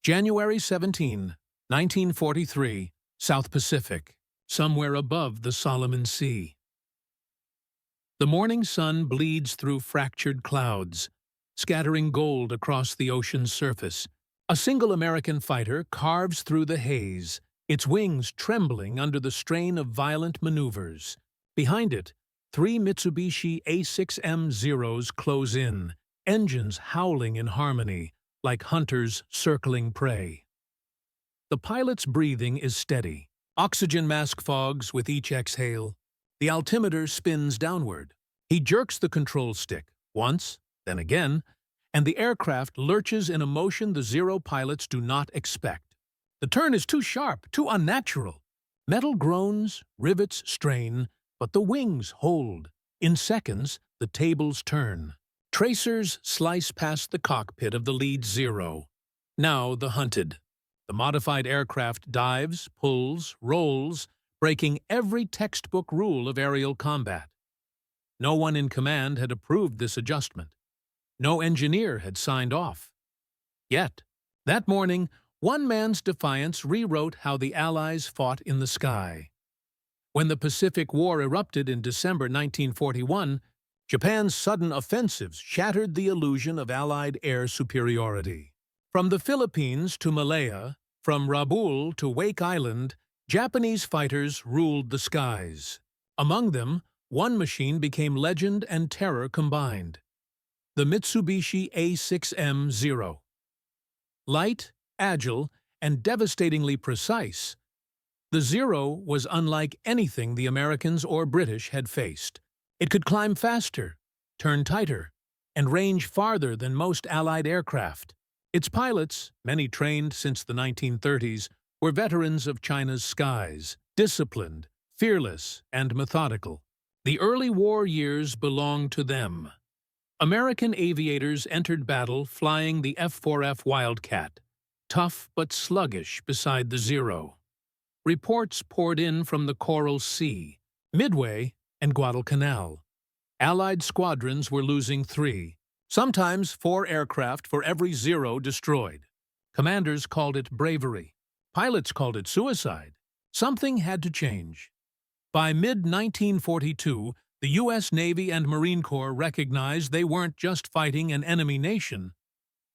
January 17, 1943, South Pacific, somewhere above the Solomon Sea. The morning sun bleeds through fractured clouds, scattering gold across the ocean's surface. A single American fighter carves through the haze, its wings trembling under the strain of violent maneuvers. Behind it, three Mitsubishi A6M Zeros close in, engines howling in harmony, like hunters circling prey. The pilot's breathing is steady. Oxygen mask fogs with each exhale. The altimeter spins downward. He jerks the control stick, once, then again, and the aircraft lurches in a motion the Zero pilots do not expect. The turn is too sharp, too unnatural. Metal groans, rivets strain, but the wings hold. In seconds, the tables turn. Tracers slice past the cockpit of the lead Zero. Now the hunted. The modified aircraft dives, pulls, rolls, breaking every textbook rule of aerial combat. No one in command had approved this adjustment. No engineer had signed off. Yet, that morning, one man's defiance rewrote how the Allies fought in the sky. When the Pacific War erupted in December 1941, Japan's sudden offensives shattered the illusion of Allied air superiority. From the Philippines to Malaya, from Rabaul to Wake Island, Japanese fighters ruled the skies. Among them, one machine became legend and terror combined: the Mitsubishi A6M Zero. Light, agile, and devastatingly precise, the Zero was unlike anything the Americans or British had faced. It could climb faster, turn tighter, and range farther than most Allied aircraft. Its pilots, many trained since the 1930s, were veterans of China's skies, disciplined, fearless, and methodical. The early war years belonged to them. American aviators entered battle flying the F-4F Wildcat, tough but sluggish beside the Zero. Reports poured in from the Coral Sea, Midway, and Guadalcanal. Allied squadrons were losing 3, sometimes 4 aircraft for every Zero destroyed. Commanders called it bravery. Pilots called it suicide. Something had to change. By mid-1942, the U.S. Navy and Marine Corps recognized they weren't just fighting an enemy nation.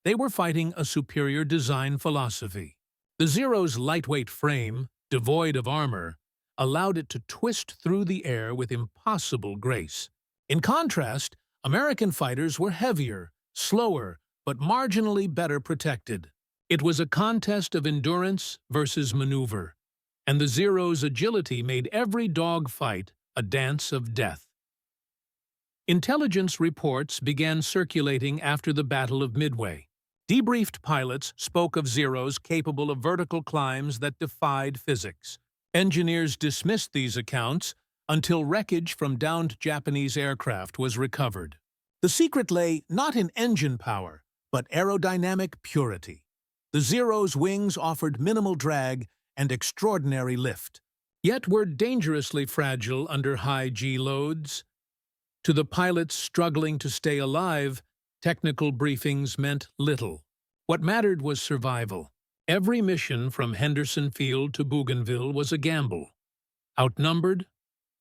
They were fighting a superior design philosophy. The Zero's lightweight frame, devoid of armor, allowed it to twist through the air with impossible grace. In contrast, American fighters were heavier, slower, but marginally better protected. It was a contest of endurance versus maneuver, and the Zero's agility made every dogfight a dance of death. Intelligence reports began circulating after the Battle of Midway. Debriefed pilots spoke of Zeros capable of vertical climbs that defied physics. Engineers dismissed these accounts until wreckage from downed Japanese aircraft was recovered. The secret lay not in engine power, but aerodynamic purity. The Zero's wings offered minimal drag and extraordinary lift, yet were dangerously fragile under high G loads. To the pilots struggling to stay alive, technical briefings meant little. What mattered was survival. Every mission from Henderson Field to Bougainville was a gamble. Outnumbered,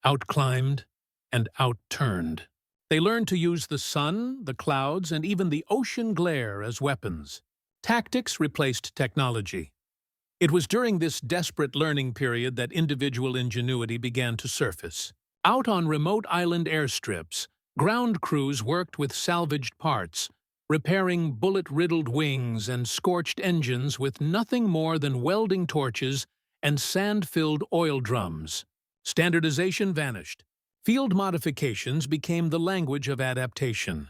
outclimbed, and outturned. They learned to use the sun, the clouds, and even the ocean glare as weapons. Tactics replaced technology. It was during this desperate learning period that individual ingenuity began to surface. Out on remote island airstrips, ground crews worked with salvaged parts, repairing bullet-riddled wings and scorched engines with nothing more than welding torches and sand-filled oil drums. Standardization vanished. Field modifications became the language of adaptation.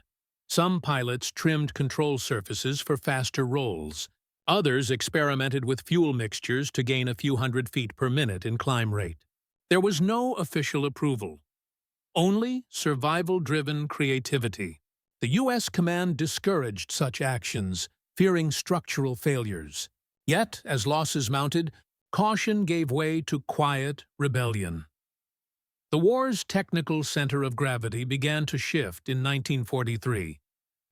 Some pilots trimmed control surfaces for faster rolls. Others experimented with fuel mixtures to gain a few hundred feet per minute in climb rate. There was no official approval, only survival-driven creativity. The U.S. command discouraged such actions, fearing structural failures. Yet, as losses mounted, caution gave way to quiet rebellion. The war's technical center of gravity began to shift in 1943.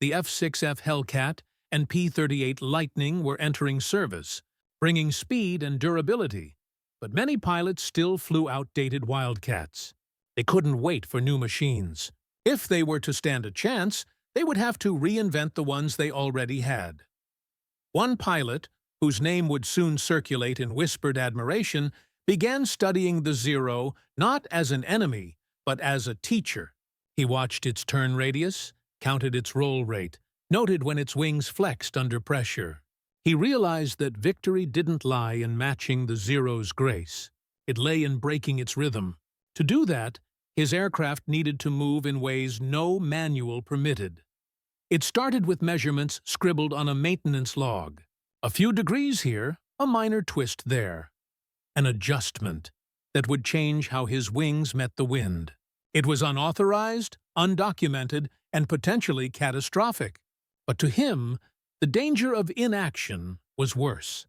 The F-6F Hellcat and P-38 Lightning were entering service, bringing speed and durability, but many pilots still flew outdated Wildcats. They couldn't wait for new machines. If they were to stand a chance, they would have to reinvent the ones they already had. One pilot, whose name would soon circulate in whispered admiration, began studying the Zero not as an enemy, but as a teacher. He watched its turn radius, counted its roll rate, noted when its wings flexed under pressure. He realized that victory didn't lie in matching the Zero's grace. It lay in breaking its rhythm. To do that, his aircraft needed to move in ways no manual permitted. It started with measurements scribbled on a maintenance log. A few degrees here, a minor twist there. An adjustment that would change how his wings met the wind. It was unauthorized, undocumented, and potentially catastrophic. But to him, the danger of inaction was worse.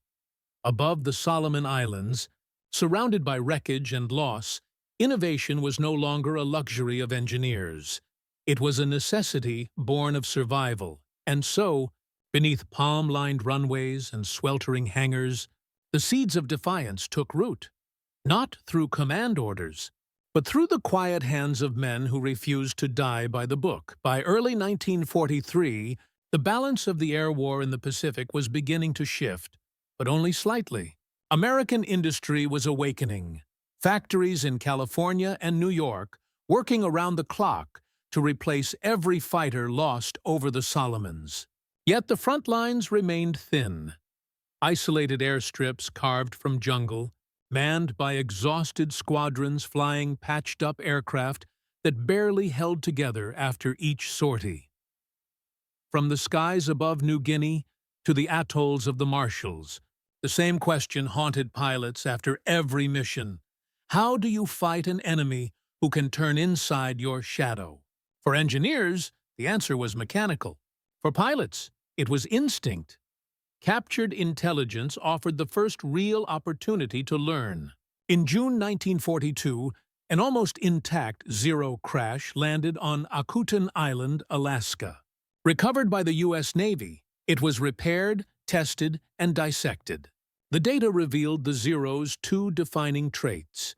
Above the Solomon Islands, surrounded by wreckage and loss, innovation was no longer a luxury of engineers. It was a necessity born of survival, and so, beneath palm-lined runways and sweltering hangars, the seeds of defiance took root, not through command orders, but through the quiet hands of men who refused to die by the book. By early 1943, the balance of the air war in the Pacific was beginning to shift, but only slightly. American industry was awakening. Factories in California and New York working around the clock to replace every fighter lost over the Solomons. Yet the front lines remained thin. Isolated airstrips carved from jungle, manned by exhausted squadrons flying patched-up aircraft that barely held together after each sortie. From the skies above New Guinea to the atolls of the Marshalls, the same question haunted pilots after every mission. How do you fight an enemy who can turn inside your shadow? For engineers, the answer was mechanical. For pilots, it was instinct. Captured intelligence offered the first real opportunity to learn. In June 1942, an almost intact Zero crash landed on Akutan Island, Alaska. Recovered by the U.S. Navy, it was repaired, tested, and dissected. The data revealed the Zero's two defining traits: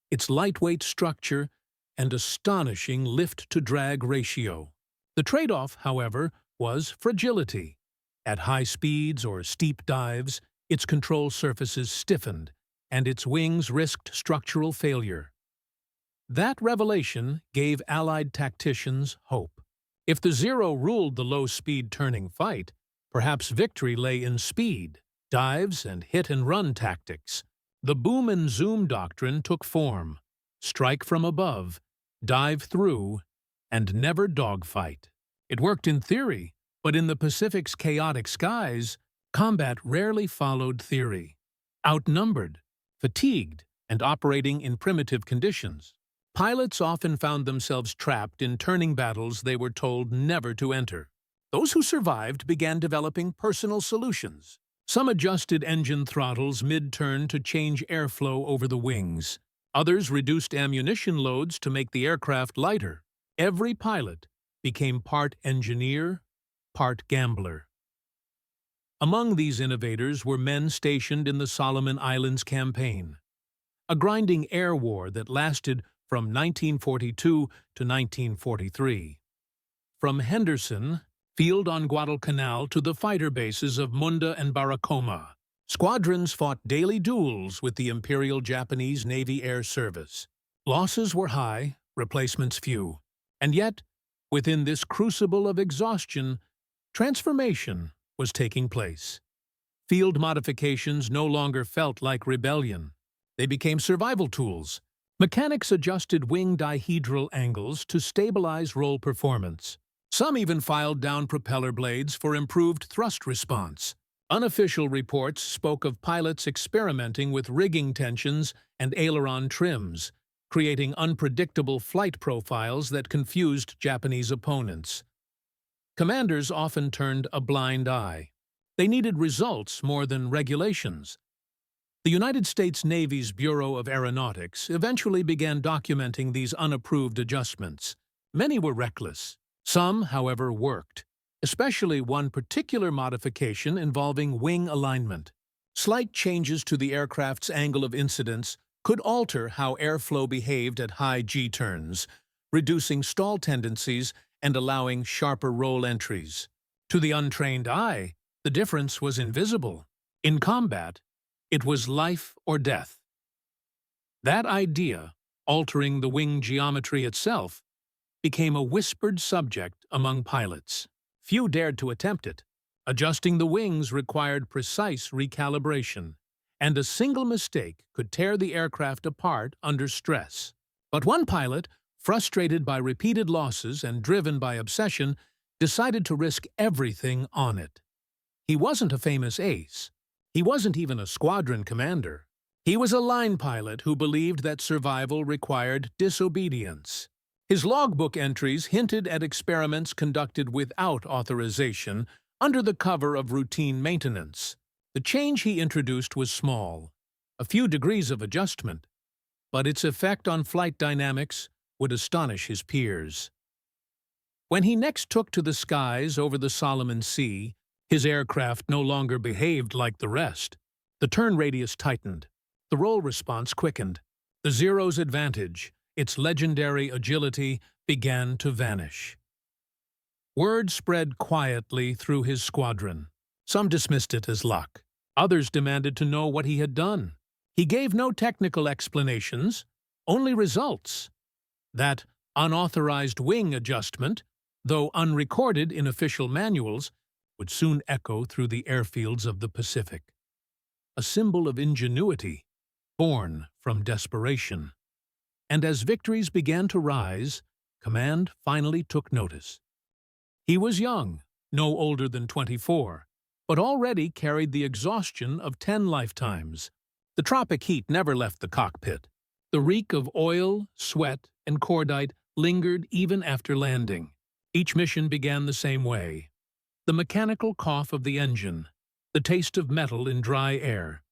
its lightweight structure and astonishing lift-to-drag ratio. The trade-off, however, was fragility. At high speeds or steep dives, its control surfaces stiffened, and its wings risked structural failure. That revelation gave Allied tacticians hope. If the Zero ruled the low-speed turning fight, perhaps victory lay in speed, dives, and hit-and-run tactics. The boom and zoom doctrine took form: strike from above, dive through, and never dogfight. It worked in theory, but in the Pacific's chaotic skies, combat rarely followed theory. Outnumbered, fatigued, and operating in primitive conditions, pilots often found themselves trapped in turning battles they were told never to enter. Those who survived began developing personal solutions. Some adjusted engine throttles mid-turn to change airflow over the wings. Others reduced ammunition loads to make the aircraft lighter. Every pilot became part engineer, part gambler. Among these innovators were men stationed in the Solomon Islands campaign, a grinding air war that lasted from 1942 to 1943. From Henderson Field on Guadalcanal to the fighter bases of Munda and Baracoma, squadrons fought daily duels with the Imperial Japanese Navy Air Service. Losses were high, replacements few. And yet, within this crucible of exhaustion, transformation was taking place. Field modifications no longer felt like rebellion. They became survival tools. Mechanics adjusted wing dihedral angles to stabilize roll performance. Some even filed down propeller blades for improved thrust response. Unofficial reports spoke of pilots experimenting with rigging tensions and aileron trims, creating unpredictable flight profiles that confused Japanese opponents. Commanders often turned a blind eye. They needed results more than regulations. The United States Navy's Bureau of Aeronautics eventually began documenting these unapproved adjustments. Many were reckless. Some, however, worked. especially one particular modification involving wing alignment. Slight changes to the aircraft's angle of incidence could alter how airflow behaved at high G-turns, reducing stall tendencies and allowing sharper roll entries. To the untrained eye, the difference was invisible. In combat, it was life or death. That idea, altering the wing geometry itself, became a whispered subject among pilots. Few dared to attempt it. Adjusting the wings required precise recalibration, and a single mistake could tear the aircraft apart under stress. But one pilot, frustrated by repeated losses and driven by obsession, decided to risk everything on it. He wasn't a famous ace. He wasn't even a squadron commander. He was a line pilot who believed that survival required disobedience. His logbook entries hinted at experiments conducted without authorization, under the cover of routine maintenance. The change he introduced was small, a few degrees of adjustment, but its effect on flight dynamics would astonish his peers. When he next took to the skies over the Solomon Sea, his aircraft no longer behaved like the rest. The turn radius tightened. The roll response quickened. The Zero's advantage, its legendary agility, began to vanish. Word spread quietly through his squadron. Some dismissed it as luck. Others demanded to know what he had done. He gave no technical explanations, only results. That unauthorized wing adjustment, though unrecorded in official manuals, would soon echo through the airfields of the Pacific. A symbol of ingenuity, born from desperation. And as victories began to rise, command finally took notice. He was young, no older than 24, but already carried the exhaustion of 10 lifetimes. The tropic heat never left the cockpit. The reek of oil, sweat, and cordite lingered even after landing. Each mission began the same way. The mechanical cough of the engine, the taste of metal in dry air,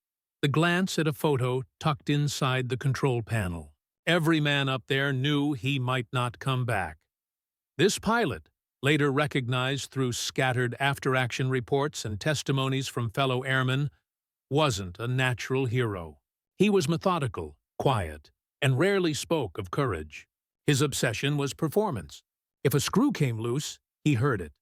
the glance at a photo tucked inside the control panel. Every man up there knew he might not come back. This pilot, later recognized through scattered after-action reports and testimonies from fellow airmen, wasn't a natural hero. He was methodical, quiet, and rarely spoke of courage. His obsession was performance. If a screw came loose, he heard it.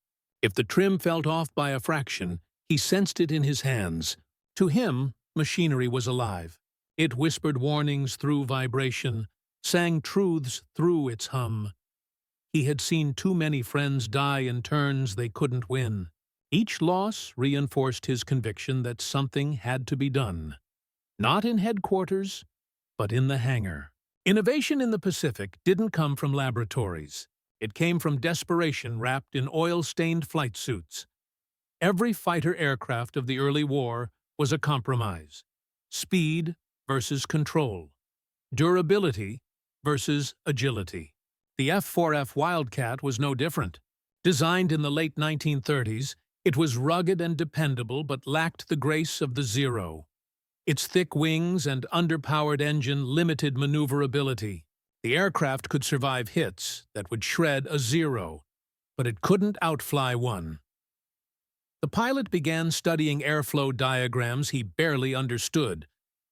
If the trim felt off by a fraction, he sensed it in his hands. To him, machinery was alive. It whispered warnings through vibration, sang truths through its hum. He had seen too many friends die in turns they couldn't win. Each loss reinforced his conviction that something had to be done. Not in headquarters, but in the hangar. Innovation in the Pacific didn't come from laboratories. It came from desperation wrapped in oil-stained flight suits. Every fighter aircraft of the early war was a compromise. Speed versus control. Durability versus agility. The F-4F Wildcat was no different. Designed in the late 1930s, it was rugged and dependable but lacked the grace of the Zero. Its thick wings and underpowered engine limited maneuverability. The aircraft could survive hits that would shred a Zero, but it couldn't outfly one. The pilot began studying airflow diagrams he barely understood,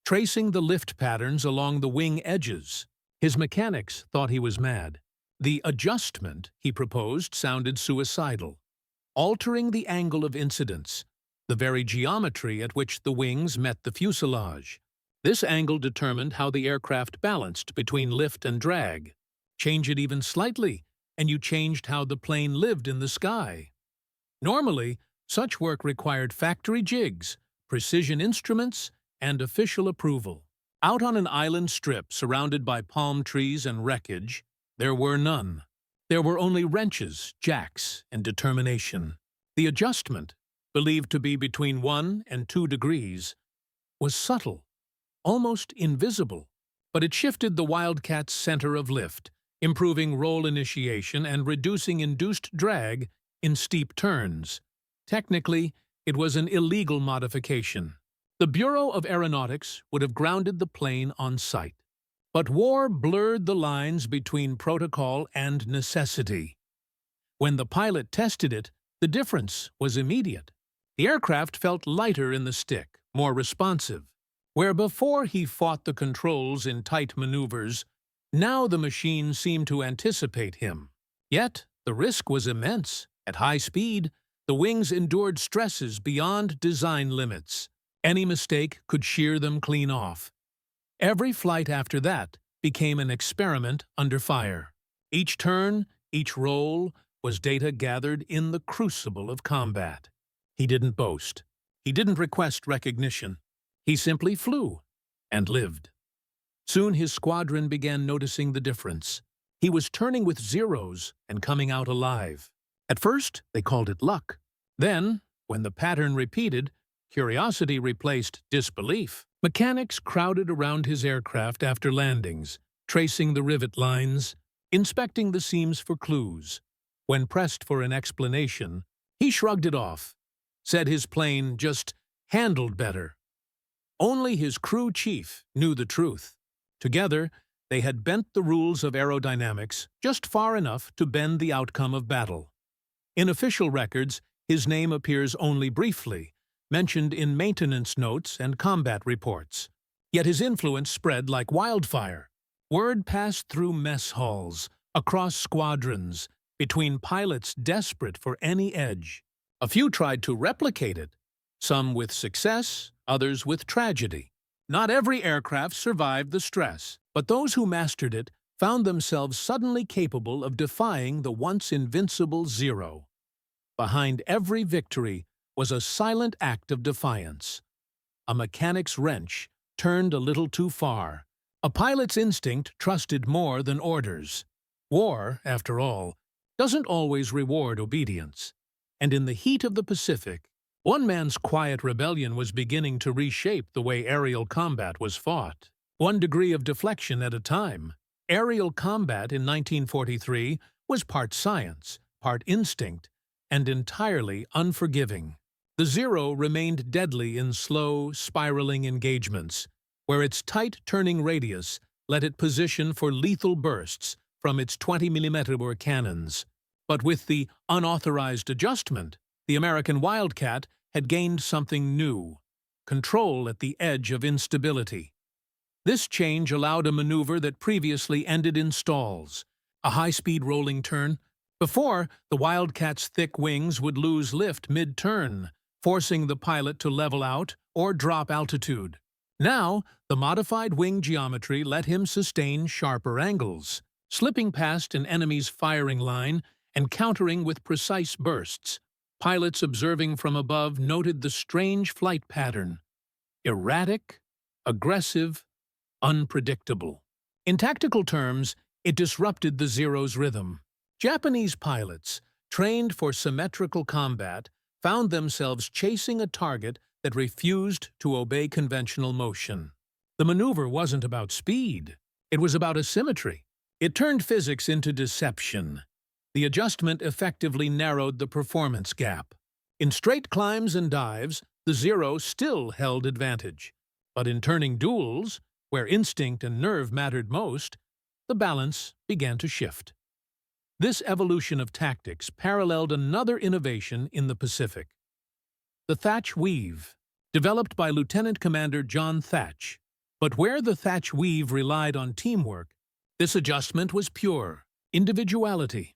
tracing the lift patterns along the wing edges. His mechanics thought he was mad. The adjustment he proposed sounded suicidal. Altering the angle of incidence, the very geometry at which the wings met the fuselage. This angle determined how the aircraft balanced between lift and drag. Change it even slightly, and you changed how the plane lived in the sky. Normally, such work required factory jigs, precision instruments, and official approval. Out on an island strip surrounded by palm trees and wreckage, there were none. There were only wrenches, jacks, and determination. The adjustment, believed to be between 1 and 2 degrees, was subtle, almost invisible, but it shifted the Wildcat's center of lift, improving roll initiation and reducing induced drag in steep turns. Technically, it was an illegal modification. The Bureau of Aeronautics would have grounded the plane on sight. But war blurred the lines between protocol and necessity. When the pilot tested it, The difference was immediate. The aircraft felt lighter in the stick, more responsive. Where before he fought the controls in tight maneuvers, now the machine seemed to anticipate him. Yet, the risk was immense. At high speed, the wings endured stresses beyond design limits. Any mistake could shear them clean off. Every flight after that became an experiment under fire. Each turn, each roll, was data gathered in the crucible of combat. He didn't boast. He didn't request recognition. He simply flew and lived. Soon his squadron began noticing the difference. He was turning with zeros and coming out alive. At first, they called it luck. Then, when the pattern repeated, curiosity replaced disbelief. Mechanics crowded around his aircraft after landings, tracing the rivet lines, inspecting the seams for clues. When pressed for an explanation, he shrugged it off, said his plane just handled better. Only his crew chief knew the truth. Together, they had bent the rules of aerodynamics just far enough to bend the outcome of battle. In official records, his name appears only briefly, mentioned in maintenance notes and combat reports. Yet his influence spread like wildfire. Word passed through mess halls, across squadrons, between pilots desperate for any edge. A few tried to replicate it, some with success, others with tragedy. Not every aircraft survived the stress, but those who mastered it found themselves suddenly capable of defying the once invincible zero. Behind every victory was a silent act of defiance. A mechanic's wrench turned a little too far. A pilot's instinct trusted more than orders. War, after all, doesn't always reward obedience. And in the heat of the Pacific, one man's quiet rebellion was beginning to reshape the way aerial combat was fought. One degree of deflection at a time. Aerial combat in 1943 was part science, part instinct, and entirely unforgiving. The Zero remained deadly in slow, spiraling engagements, where its tight turning radius let it position for lethal bursts from its 20mm cannons. But with the unauthorized adjustment, the American Wildcat had gained something new: control at the edge of instability. This change allowed a maneuver that previously ended in stalls, a high-speed rolling turn. Before, the Wildcat's thick wings would lose lift mid-turn, forcing the pilot to level out or drop altitude. Now, the modified wing geometry let him sustain sharper angles, slipping past an enemy's firing line and countering with precise bursts. Pilots observing from above noted the strange flight pattern: erratic, aggressive, unpredictable. In tactical terms, it disrupted the Zero's rhythm. Japanese pilots, trained for symmetrical combat, found themselves chasing a target that refused to obey conventional motion. The maneuver wasn't about speed. It was about asymmetry. It turned physics into deception. The adjustment effectively narrowed the performance gap. In straight climbs and dives, the Zero still held advantage. But in turning duels, where instinct and nerve mattered most, the balance began to shift. This evolution of tactics paralleled another innovation in the Pacific: the Thatch Weave, developed by Lieutenant Commander John Thatch. But where the Thatch Weave relied on teamwork, this adjustment was pure individuality,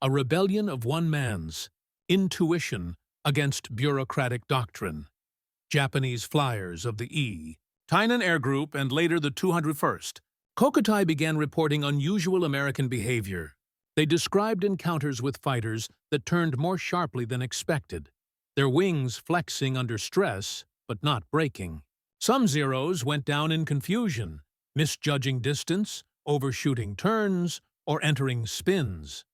a rebellion of one man's intuition against bureaucratic doctrine. Japanese flyers of the Tainan Air Group and later the 201st Kokutai began reporting unusual American behavior. They described encounters with fighters that turned more sharply than expected, their wings flexing under stress but not breaking. Some Zeros went down in confusion, misjudging distance, overshooting turns, or entering spins.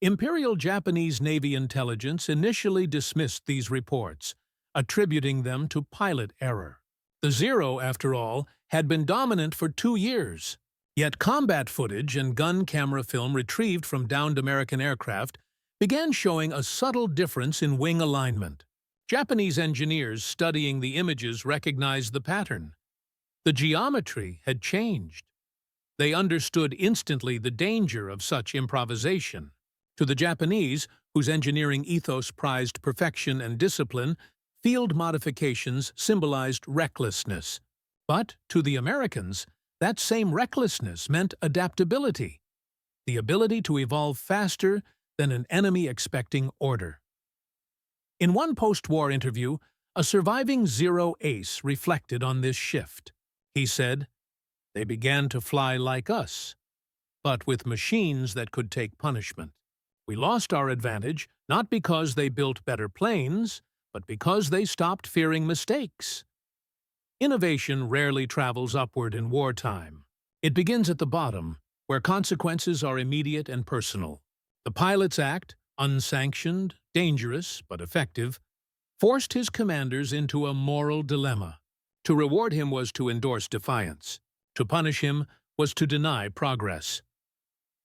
Imperial Japanese Navy intelligence initially dismissed these reports, attributing them to pilot error. The Zero, after all, had been dominant for 2 years. Yet combat footage and gun camera film retrieved from downed American aircraft began showing a subtle difference in wing alignment. Japanese engineers studying the images recognized the pattern. The geometry had changed. They understood instantly the danger of such improvisation. To the Japanese, whose engineering ethos prized perfection and discipline, field modifications symbolized recklessness. But to the Americans, that same recklessness meant adaptability, the ability to evolve faster than an enemy expecting order. In one post-war interview, a surviving Zero ace reflected on this shift. He said, "They began to fly like us, but with machines that could take punishment. We lost our advantage not because they built better planes, but because they stopped fearing mistakes." Innovation rarely travels upward in wartime. It begins at the bottom, where consequences are immediate and personal. The Pilot's Act, unsanctioned, dangerous, but effective, forced his commanders into a moral dilemma. To reward him was to endorse defiance. To punish him was to deny progress.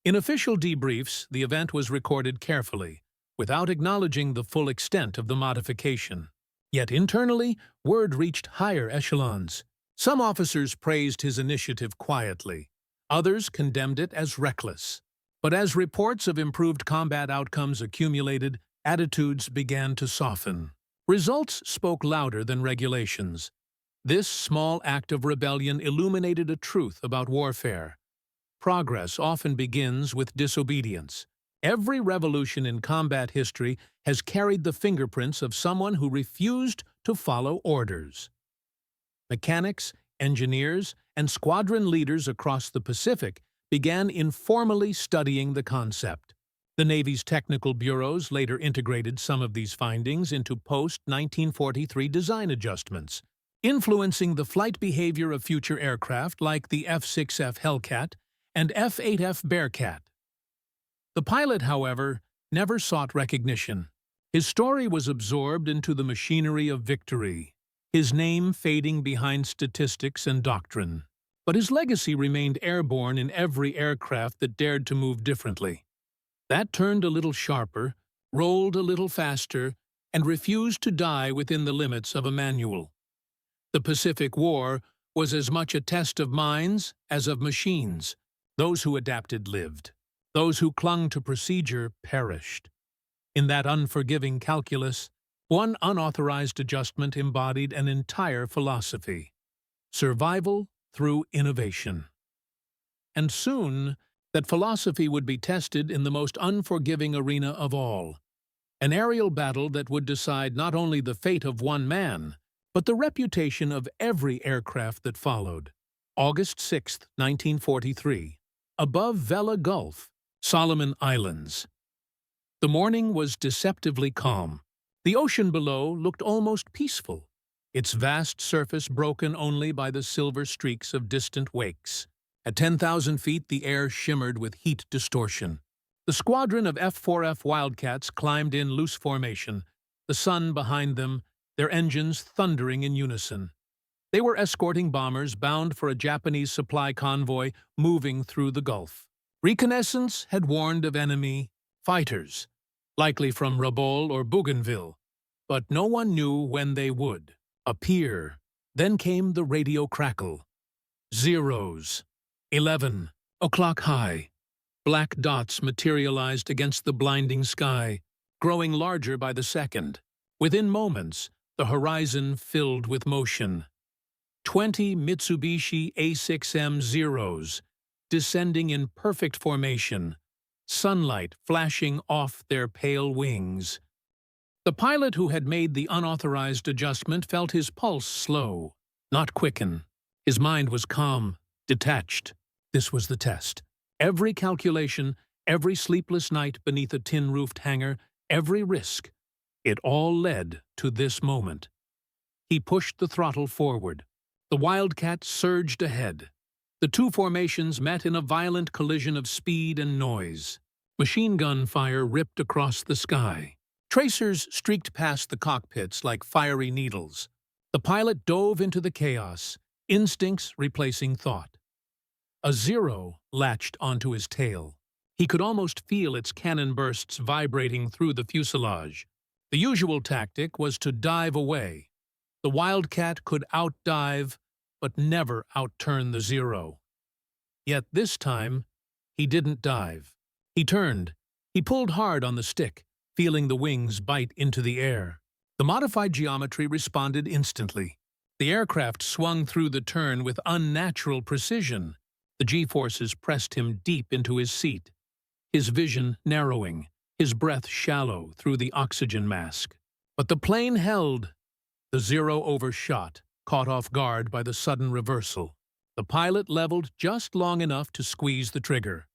In official debriefs, the event was recorded carefully, without acknowledging the full extent of the modification. Yet internally, word reached higher echelons. Some officers praised his initiative quietly. Others condemned it as reckless. But as reports of improved combat outcomes accumulated, attitudes began to soften. Results spoke louder than regulations. This small act of rebellion illuminated a truth about warfare. Progress often begins with disobedience. Every revolution in combat history has carried the fingerprints of someone who refused to follow orders. Mechanics, engineers, and squadron leaders across the Pacific began informally studying the concept. The Navy's technical bureaus later integrated some of these findings into post-1943 design adjustments, influencing the flight behavior of future aircraft like the F-6F Hellcat and F-8F Bearcat. The pilot, however, never sought recognition. His story was absorbed into the machinery of victory, his name fading behind statistics and doctrine. But his legacy remained airborne in every aircraft that dared to move differently. That turned a little sharper, rolled a little faster, and refused to die within the limits of a manual. The Pacific War was as much a test of minds as of machines. Those who adapted lived. Those who clung to procedure perished. In that unforgiving calculus, one unauthorized adjustment embodied an entire philosophy: survival through innovation. And soon, that philosophy would be tested in the most unforgiving arena of all, an aerial battle that would decide not only the fate of one man, but the reputation of every aircraft that followed. August 6, 1943, above Vela Gulf, Solomon Islands. The morning was deceptively calm. The ocean below looked almost peaceful, its vast surface broken only by the silver streaks of distant wakes. At 10,000 feet, the air shimmered with heat distortion. The squadron of F-4F Wildcats climbed in loose formation, the sun behind them, their engines thundering in unison. They were escorting bombers bound for a Japanese supply convoy moving through the Gulf. Reconnaissance had warned of enemy fighters, likely from Rabaul or Bougainville, but no one knew when they would appear. Then came the radio crackle. Zeros. 11 o'clock high. Black dots materialized against the blinding sky, growing larger by the second. Within moments, the horizon filled with motion. 20 Mitsubishi A6M Zeros, descending in perfect formation, sunlight flashing off their pale wings. The pilot who had made the unauthorized adjustment felt his pulse slow, not quicken. His mind was calm, detached. This was the test. Every calculation, every sleepless night beneath a tin-roofed hangar, every risk, it all led to this moment. He pushed the throttle forward. The Wildcat surged ahead. The two formations met in a violent collision of speed and noise. Machine gun fire ripped across the sky. Tracers streaked past the cockpits like fiery needles. The pilot dove into the chaos, instincts replacing thought. A Zero latched onto his tail. He could almost feel its cannon bursts vibrating through the fuselage. The usual tactic was to dive away. The Wildcat could outdive, but never outturn the Zero. Yet this time, he didn't dive. He turned. He pulled hard on the stick, feeling the wings bite into the air. The modified geometry responded instantly. The aircraft swung through the turn with unnatural precision. The G-forces pressed him deep into his seat, his vision narrowing, his breath shallow through the oxygen mask. But the plane held. The Zero overshot, caught off guard by the sudden reversal. The pilot leveled just long enough to squeeze the trigger.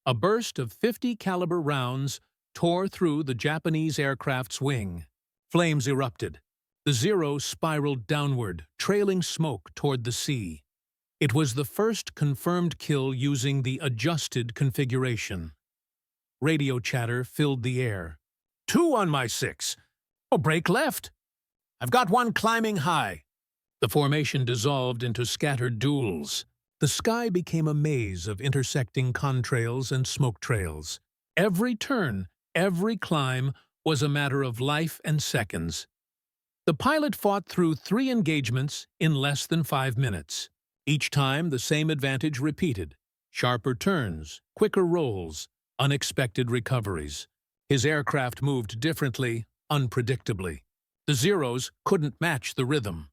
A burst of .50 caliber rounds tore through the Japanese aircraft's wing. Flames erupted. The Zero spiraled downward, trailing smoke toward the sea. It was the first confirmed kill using the adjusted configuration. Radio chatter filled the air. 2 on my 6. Oh, brake left. I've got one climbing high. The formation dissolved into scattered duels. The sky became a maze of intersecting contrails and smoke trails. Every turn, every climb was a matter of life and seconds. The pilot fought through 3 engagements in less than 5 minutes. Each time, the same advantage repeated. Sharper turns, quicker rolls, unexpected recoveries. His aircraft moved differently, unpredictably. The Zeros couldn't match the rhythm.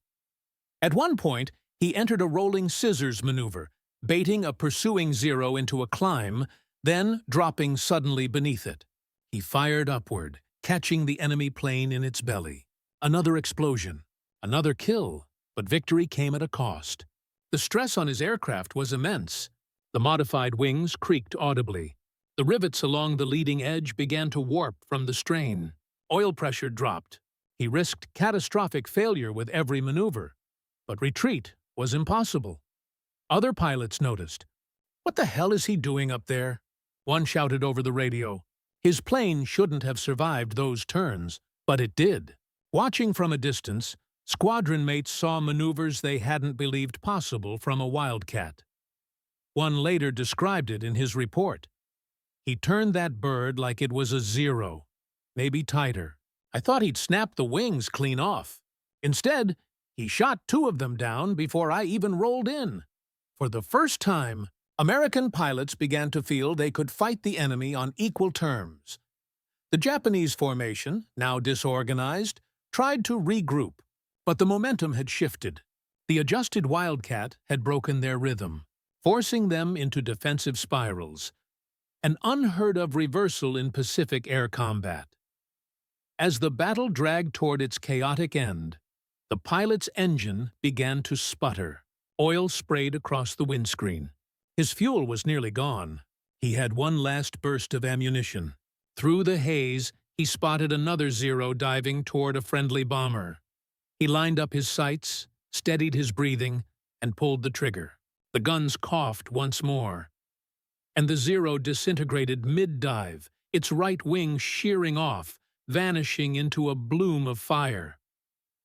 At one point, he entered a rolling scissors maneuver, baiting a pursuing Zero into a climb, then dropping suddenly beneath it. He fired upward, catching the enemy plane in its belly. Another explosion, another kill, but victory came at a cost. The stress on his aircraft was immense. The modified wings creaked audibly. The rivets along the leading edge began to warp from the strain. Oil pressure dropped. He risked catastrophic failure with every maneuver. But retreat was impossible. Other pilots noticed. "What the hell is he doing up there?" One shouted over the radio. His plane shouldn't have survived those turns, but it did. Watching from a distance, squadron mates saw maneuvers they hadn't believed possible from a Wildcat. One later described it in his report. "He turned that bird like it was a Zero, maybe tighter. I thought he'd snap the wings clean off. Instead, he shot 2 of them down before I even rolled in." For the first time, American pilots began to feel they could fight the enemy on equal terms. The Japanese formation, now disorganized, tried to regroup, but the momentum had shifted. The adjusted Wildcat had broken their rhythm, forcing them into defensive spirals, an unheard-of reversal in Pacific air combat. As the battle dragged toward its chaotic end, the pilot's engine began to sputter. Oil sprayed across the windscreen. His fuel was nearly gone. He had one last burst of ammunition. Through the haze, he spotted another Zero diving toward a friendly bomber. He lined up his sights, steadied his breathing, and pulled the trigger. The guns coughed once more, and the Zero disintegrated mid-dive, its right wing shearing off, vanishing into a bloom of fire.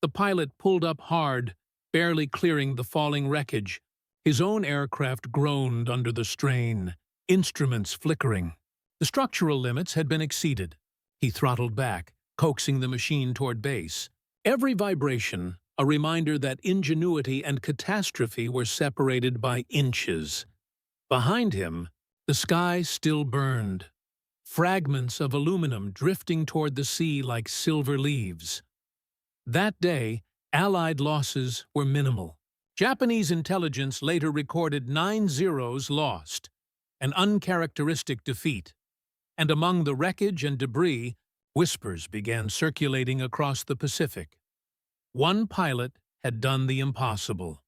The pilot pulled up hard, barely clearing the falling wreckage. His own aircraft groaned under the strain, instruments flickering. The structural limits had been exceeded. He throttled back, coaxing the machine toward base. Every vibration, a reminder that ingenuity and catastrophe were separated by inches. Behind him, the sky still burned. Fragments of aluminum drifting toward the sea like silver leaves. That day, Allied losses were minimal. Japanese intelligence later recorded 9 Zeros lost, an uncharacteristic defeat. And among the wreckage and debris, whispers began circulating across the Pacific. One pilot had done the impossible.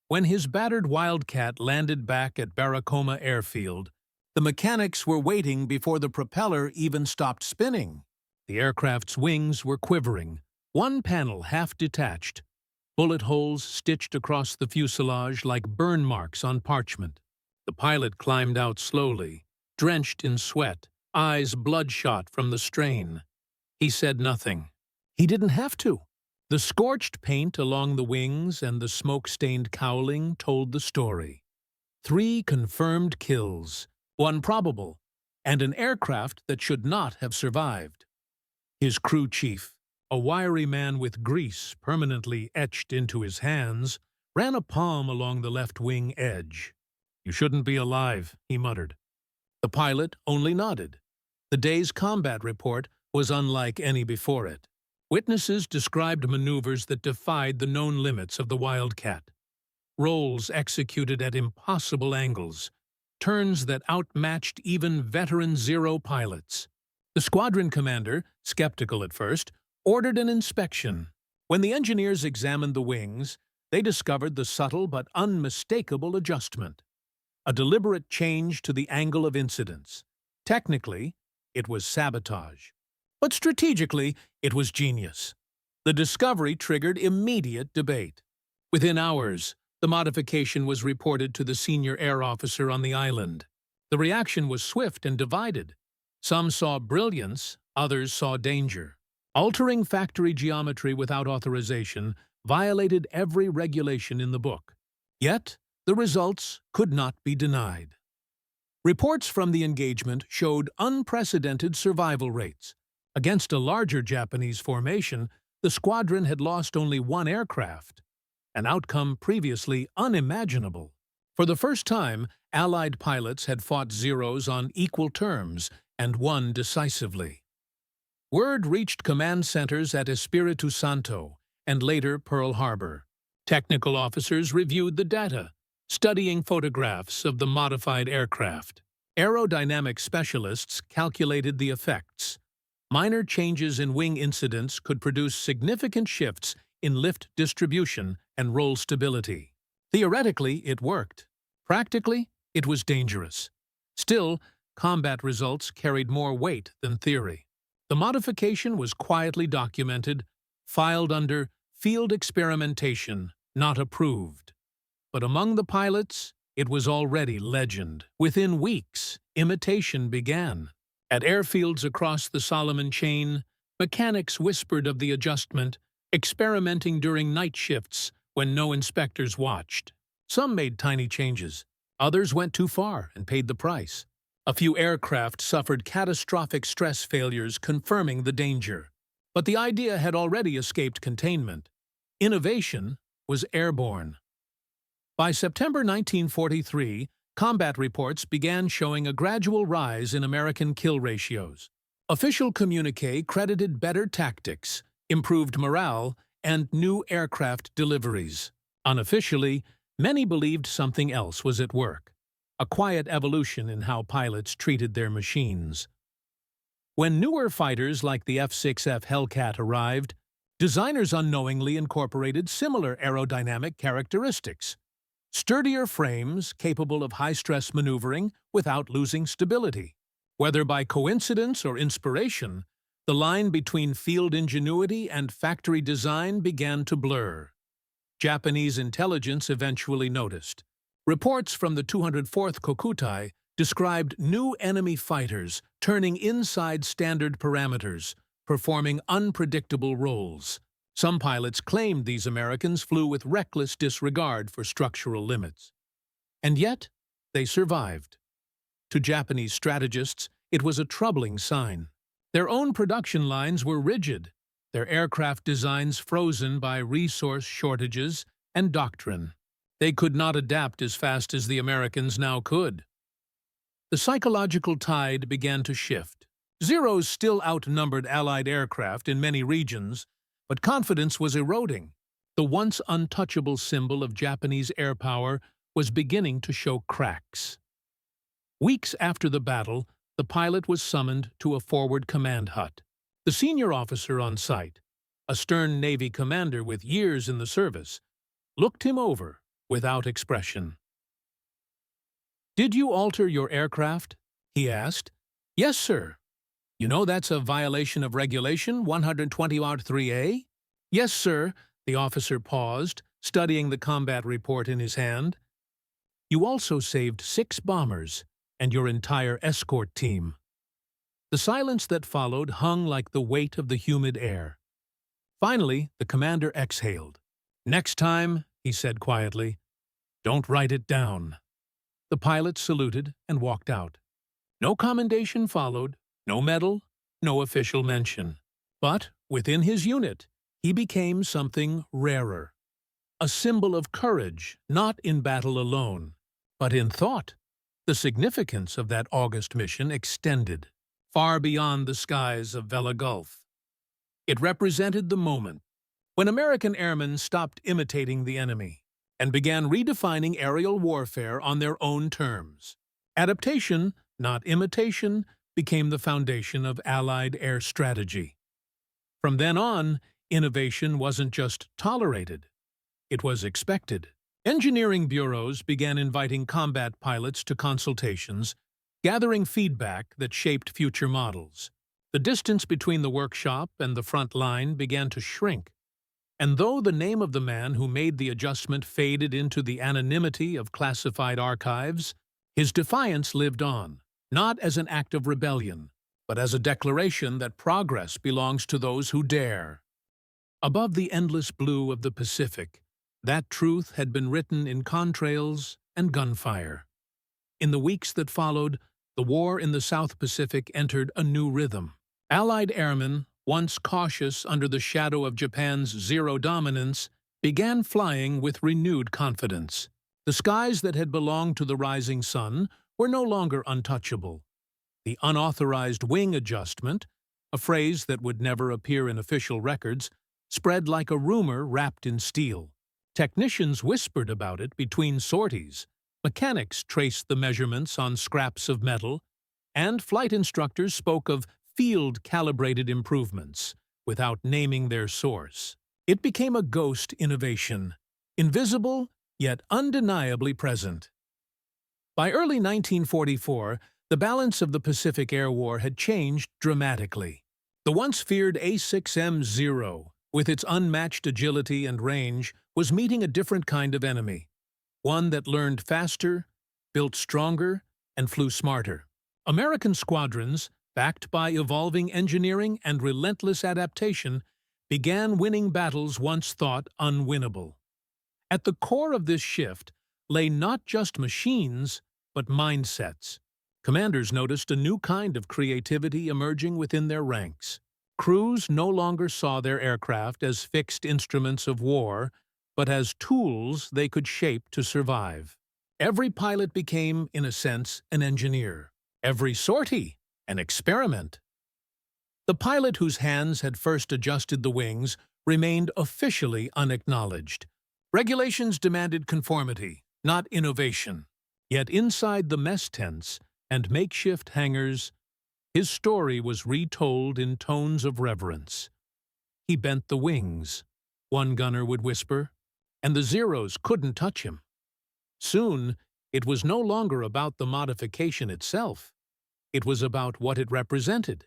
When his battered Wildcat landed back at Barracoma Airfield, the mechanics were waiting before the propeller even stopped spinning. The aircraft's wings were quivering, one panel half detached, bullet holes stitched across the fuselage like burn marks on parchment. The pilot climbed out slowly, drenched in sweat, eyes bloodshot from the strain. He said nothing. He didn't have to. The scorched paint along the wings and the smoke-stained cowling told the story. 3 confirmed kills, 1 probable, and an aircraft that should not have survived. His crew chief, a wiry man with grease permanently etched into his hands, ran a palm along the left wing edge. "You shouldn't be alive," he muttered. The pilot only nodded. The day's combat report was unlike any before it. Witnesses described maneuvers that defied the known limits of the Wildcat, rolls executed at impossible angles, turns that outmatched even veteran Zero pilots. The squadron commander, skeptical at first, ordered an inspection. When the engineers examined the wings, they discovered the subtle but unmistakable adjustment, a deliberate change to the angle of incidence. Technically, it was sabotage, but strategically, it was genius. The discovery triggered immediate debate. Within hours, the modification was reported to the senior air officer on the island. The reaction was swift and divided. Some saw brilliance, others saw danger. Altering factory geometry without authorization violated every regulation in the book. Yet, the results could not be denied. Reports from the engagement showed unprecedented survival rates. Against a larger Japanese formation, the squadron had lost only one aircraft, an outcome previously unimaginable. For the first time, Allied pilots had fought Zeros on equal terms and won decisively. Word reached command centers at Espiritu Santo and later Pearl Harbor. Technical officers reviewed the data, studying photographs of the modified aircraft. Aerodynamic specialists calculated the effects. Minor changes in wing incidence could produce significant shifts in lift distribution and roll stability. Theoretically, it worked. Practically, it was dangerous. Still, combat results carried more weight than theory. The modification was quietly documented, filed under field experimentation, not approved. But among the pilots, it was already legend. Within weeks, imitation began. At airfields across the Solomon Chain, mechanics whispered of the adjustment, experimenting during night shifts when no inspectors watched. Some made tiny changes. Others went too far and paid the price. A few aircraft suffered catastrophic stress failures, confirming the danger. But the idea had already escaped containment. Innovation was airborne. By September 1943, combat reports began showing a gradual rise in American kill ratios. Official communiqué credited better tactics, improved morale, and new aircraft deliveries. Unofficially, many believed something else was at work, a quiet evolution in how pilots treated their machines. When newer fighters like the F-6F Hellcat arrived, designers unknowingly incorporated similar aerodynamic characteristics. Sturdier frames capable of high-stress maneuvering without losing stability. Whether by coincidence or inspiration, the line between field ingenuity and factory design began to blur. Japanese intelligence eventually noticed. Reports from the 204th Kokutai described new enemy fighters turning inside standard parameters, performing unpredictable roles. Some pilots claimed these Americans flew with reckless disregard for structural limits. And yet, they survived. To Japanese strategists, it was a troubling sign. Their own production lines were rigid, their aircraft designs frozen by resource shortages and doctrine. They could not adapt as fast as the Americans now could. The psychological tide began to shift. Zeros still outnumbered Allied aircraft in many regions, but confidence was eroding. The once untouchable symbol of Japanese air power was beginning to show cracks. Weeks after the battle, the pilot was summoned to a forward command hut. The senior officer on site, a stern Navy commander with years in the service, looked him over without expression. "Did you alter your aircraft?" he asked. "Yes, sir." "You know that's a violation of Regulation 120-3A? "Yes, sir." The officer paused, studying the combat report in his hand. "You also saved 6 bombers and your entire escort team." The silence that followed hung like the weight of the humid air. Finally, the commander exhaled. "Next time," he said quietly, "don't write it down." The pilot saluted and walked out. No commendation followed, no medal, no official mention. But within his unit, he became something rarer. A symbol of courage, not in battle alone, but in thought. The significance of that August mission extended far beyond the skies of Vela Gulf. It represented the moment when American airmen stopped imitating the enemy and began redefining aerial warfare on their own terms. Adaptation, not imitation, became the foundation of Allied air strategy. From then on, innovation wasn't just tolerated, it was expected. Engineering bureaus began inviting combat pilots to consultations, gathering feedback that shaped future models. The distance between the workshop and the front line began to shrink, and though the name of the man who made the adjustment faded into the anonymity of classified archives, his defiance lived on, not as an act of rebellion, but as a declaration that progress belongs to those who dare. Above the endless blue of the Pacific, that truth had been written in contrails and gunfire. In the weeks that followed, the war in the South Pacific entered a new rhythm. Allied airmen, once cautious under the shadow of Japan's zero dominance, began flying with renewed confidence. The skies that had belonged to the rising sun were no longer untouchable. The unauthorized wing adjustment, a phrase that would never appear in official records, spread like a rumor wrapped in steel. Technicians whispered about it between sorties. Mechanics traced the measurements on scraps of metal, and flight instructors spoke of field-calibrated improvements without naming their source. It became a ghost innovation, invisible yet undeniably present. By early 1944, the balance of the Pacific Air War had changed dramatically. The once feared A6M-0, with its unmatched agility and range, was meeting a different kind of enemy, one that learned faster, built stronger, and flew smarter. American squadrons, backed by evolving engineering and relentless adaptation, began winning battles once thought unwinnable. At the core of this shift lay not just machines, but mindsets. Commanders noticed a new kind of creativity emerging within their ranks. Crews no longer saw their aircraft as fixed instruments of war, but as tools they could shape to survive. Every pilot became, in a sense, an engineer. Every sortie, an experiment. The pilot whose hands had first adjusted the wings remained officially unacknowledged. Regulations demanded conformity, not innovation. Yet inside the mess tents and makeshift hangars, his story was retold in tones of reverence. He bent the wings, one gunner would whisper, and the Zeros couldn't touch him. Soon, it was no longer about the modification itself. It was about what it represented.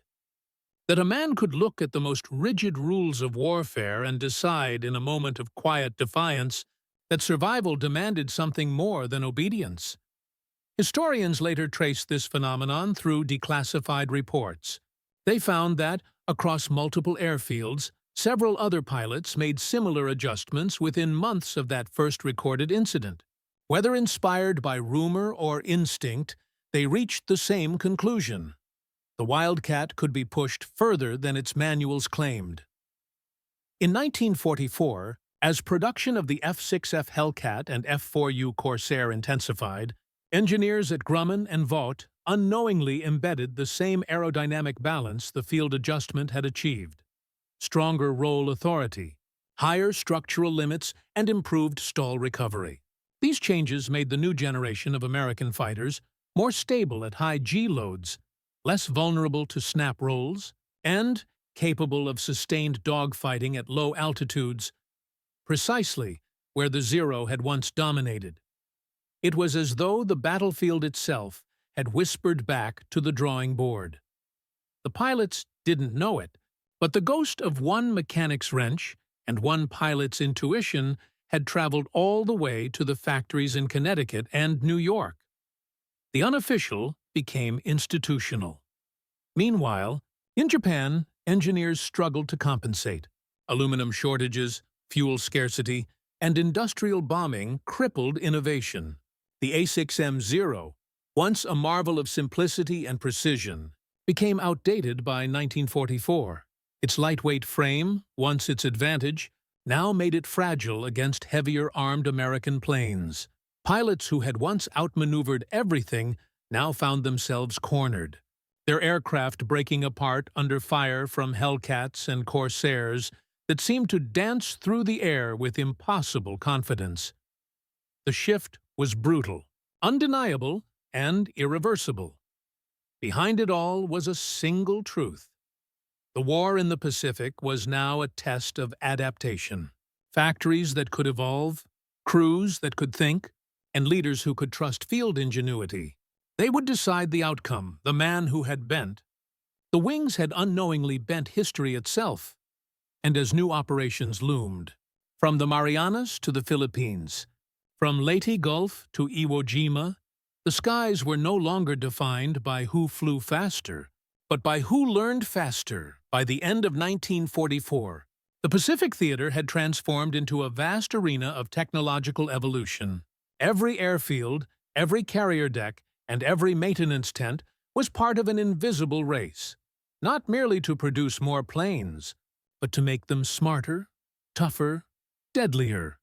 That a man could look at the most rigid rules of warfare and decide in a moment of quiet defiance that survival demanded something more than obedience. Historians later traced this phenomenon through declassified reports. They found that, across multiple airfields, several other pilots made similar adjustments within months of that first recorded incident. Whether inspired by rumor or instinct, they reached the same conclusion. The Wildcat could be pushed further than its manuals claimed. In 1944, as production of the F-6F Hellcat and F-4U Corsair intensified, engineers at Grumman and Vought unknowingly embedded the same aerodynamic balance the field adjustment had achieved. Stronger roll authority, higher structural limits, and improved stall recovery. These changes made the new generation of American fighters more stable at high G loads, less vulnerable to snap rolls, and capable of sustained dogfighting at low altitudes, precisely where the Zero had once dominated. It was as though the battlefield itself had whispered back to the drawing board. The pilots didn't know it, but the ghost of one mechanic's wrench and one pilot's intuition had traveled all the way to the factories in Connecticut and New York. The unofficial became institutional. Meanwhile, in Japan, engineers struggled to compensate. Aluminum shortages, fuel scarcity, and industrial bombing crippled innovation. The A6M-0, once a marvel of simplicity and precision, became outdated by 1944. Its lightweight frame, once its advantage, now made it fragile against heavier armed American planes. Pilots who had once outmaneuvered everything now found themselves cornered. their aircraft breaking apart under fire from Hellcats and Corsairs that seemed to dance through the air with impossible confidence. The shift was brutal, undeniable, and irreversible. Behind it all was a single truth. The war in the Pacific was now a test of adaptation. Factories that could evolve, crews that could think, and leaders who could trust field ingenuity. They would decide the outcome, the man who had bent. The wings had unknowingly bent history itself. And as new operations loomed, from the Marianas to the Philippines, from Leyte Gulf to Iwo Jima, the skies were no longer defined by who flew faster, but by who learned faster. By the end of 1944, the Pacific Theater had transformed into a vast arena of technological evolution. Every airfield, every carrier deck, and every maintenance tent was part of an invisible race, not merely to produce more planes, but to make them smarter, tougher, deadlier.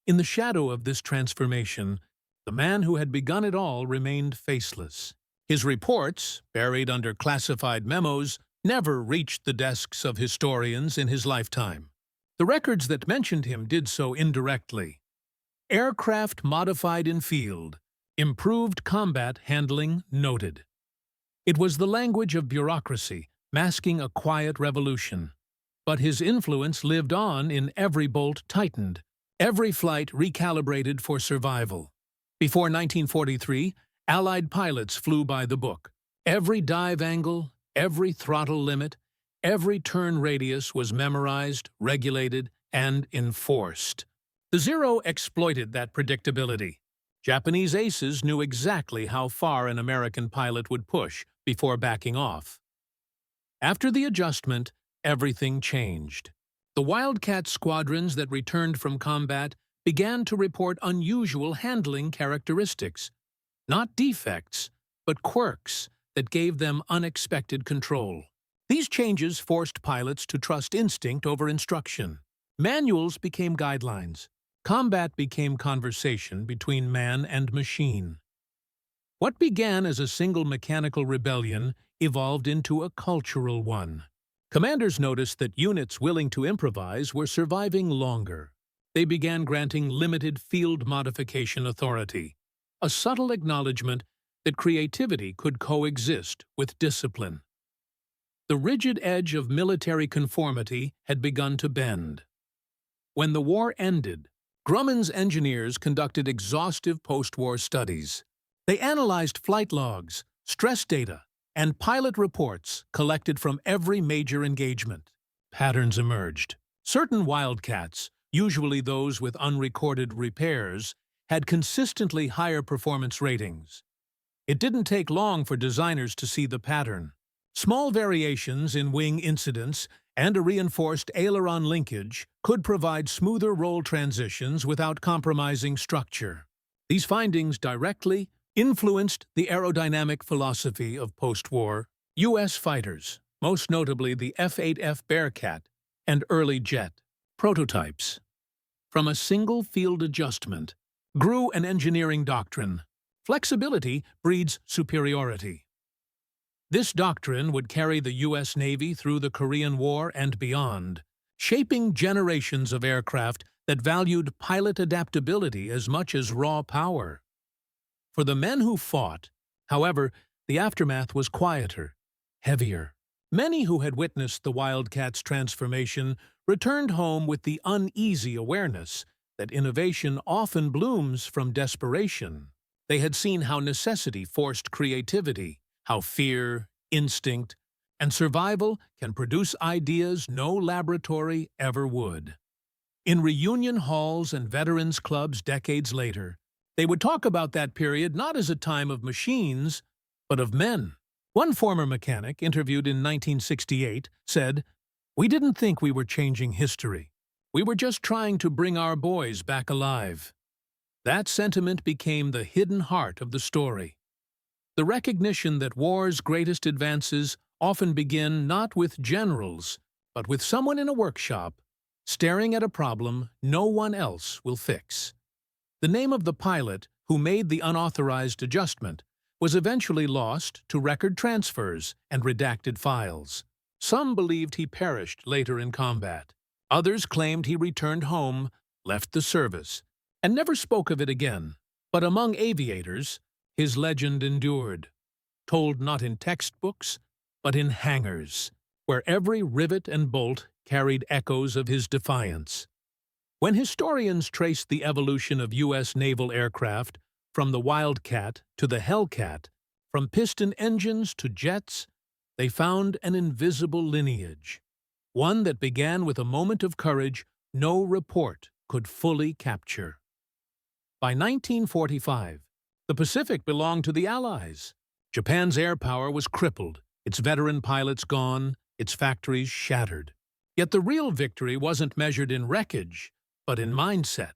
In the shadow of this transformation, the man who had begun it all remained faceless. His reports, buried under classified memos, never reached the desks of historians in his lifetime. The records that mentioned him did so indirectly. Aircraft modified in field, improved combat handling noted. It was the language of bureaucracy, masking a quiet revolution. But his influence lived on in every bolt tightened, every flight recalibrated for survival. Before 1943, Allied pilots flew by the book. Every dive angle, every throttle limit, every turn radius was memorized, regulated, and enforced. The Zero exploited that predictability. Japanese aces knew exactly how far an American pilot would push before backing off. After the adjustment, everything changed. The Wildcat squadrons that returned from combat began to report unusual handling characteristics. Not defects, but quirks that gave them unexpected control. These changes forced pilots to trust instinct over instruction. Manuals became guidelines. Combat became conversation between man and machine. What began as a single mechanical rebellion evolved into a cultural one. Commanders noticed that units willing to improvise were surviving longer. They began granting limited field modification authority, a subtle acknowledgement that creativity could coexist with discipline. The rigid edge of military conformity had begun to bend. When the war ended, Grumman's engineers conducted exhaustive post-war studies. They analyzed flight logs, stress data, and pilot reports collected from every major engagement. Patterns emerged. Certain Wildcats, usually those with unrecorded repairs, had consistently higher performance ratings. It didn't take long for designers to see the pattern. Small variations in wing incidence and a reinforced aileron linkage could provide smoother roll transitions without compromising structure. These findings directly influenced the aerodynamic philosophy of post-war U.S. fighters, most notably the F-8F Bearcat and early jet prototypes. From a single field adjustment grew an engineering doctrine: flexibility breeds superiority. This doctrine would carry the U.S. Navy through the Korean War and beyond, shaping generations of aircraft that valued pilot adaptability as much as raw power. For the men who fought, however, the aftermath was quieter, heavier. Many who had witnessed the Wildcat's transformation returned home with the uneasy awareness that innovation often blooms from desperation. They had seen how necessity forced creativity, how fear, instinct, and survival can produce ideas no laboratory ever would. In reunion halls and veterans clubs decades later, they would talk about that period not as a time of machines, but of men. One former mechanic, interviewed in 1968, said, "We didn't think we were changing history. We were just trying to bring our boys back alive." That sentiment became the hidden heart of the story. The recognition that war's greatest advances often begin not with generals, but with someone in a workshop, staring at a problem no one else will fix. The name of the pilot who made the unauthorized adjustment was eventually lost to record transfers and redacted files. Some believed he perished later in combat. Others claimed he returned home, left the service, and never spoke of it again. But among aviators, his legend endured, told not in textbooks, but in hangars, where every rivet and bolt carried echoes of his defiance. When historians traced the evolution of U.S. naval aircraft from the Wildcat to the Hellcat, from piston engines to jets, they found an invisible lineage, one that began with a moment of courage no report could fully capture. By 1945, the Pacific belonged to the Allies. Japan's air power was crippled, its veteran pilots gone, its factories shattered. Yet the real victory wasn't measured in wreckage, but in mindset.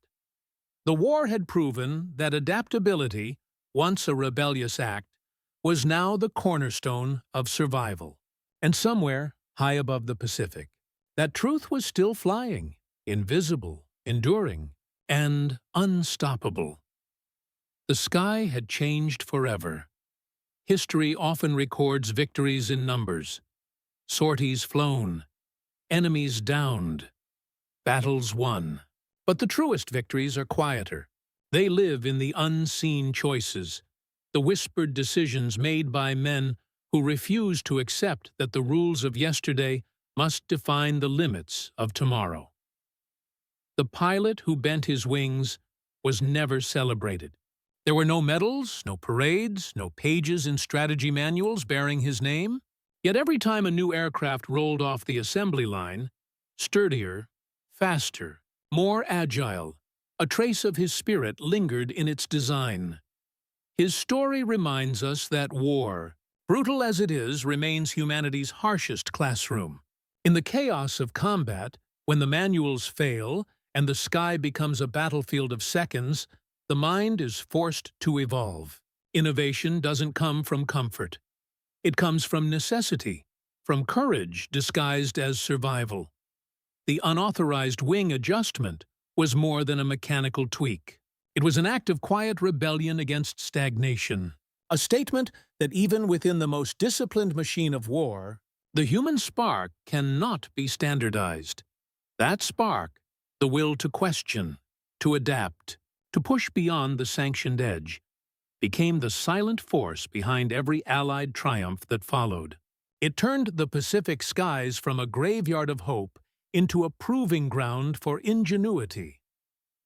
The war had proven that adaptability, once a rebellious act, was now the cornerstone of survival. And somewhere, high above the Pacific, that truth was still flying, invisible, enduring, and unstoppable. The sky had changed forever. History often records victories in numbers, sorties flown, enemies downed, battles won. But the truest victories are quieter. They live in the unseen choices, the whispered decisions made by men who refuse to accept that the rules of yesterday must define the limits of tomorrow. The pilot who bent his wings was never celebrated. There were no medals, no parades, no pages in strategy manuals bearing his name. Yet every time a new aircraft rolled off the assembly line, sturdier, faster, more agile, a trace of his spirit lingered in its design. His story reminds us that war, brutal as it is, remains humanity's harshest classroom. In the chaos of combat, when the manuals fail and the sky becomes a battlefield of seconds, the mind is forced to evolve. Innovation doesn't come from comfort. It comes from necessity, from courage disguised as survival. The unauthorized wing adjustment was more than a mechanical tweak. It was an act of quiet rebellion against stagnation, a statement that even within the most disciplined machine of war, the human spark cannot be standardized. That spark, the will to question, to adapt, to push beyond the sanctioned edge, became the silent force behind every Allied triumph that followed. It turned the Pacific skies from a graveyard of hope into a proving ground for ingenuity.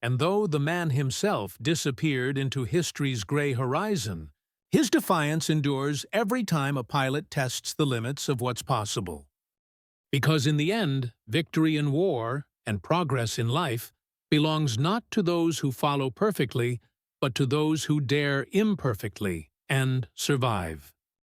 And though the man himself disappeared into history's gray horizon, his defiance endures every time a pilot tests the limits of what's possible. Because in the end, victory in war and progress in life belongs not to those who follow perfectly, but to those who dare imperfectly and survive.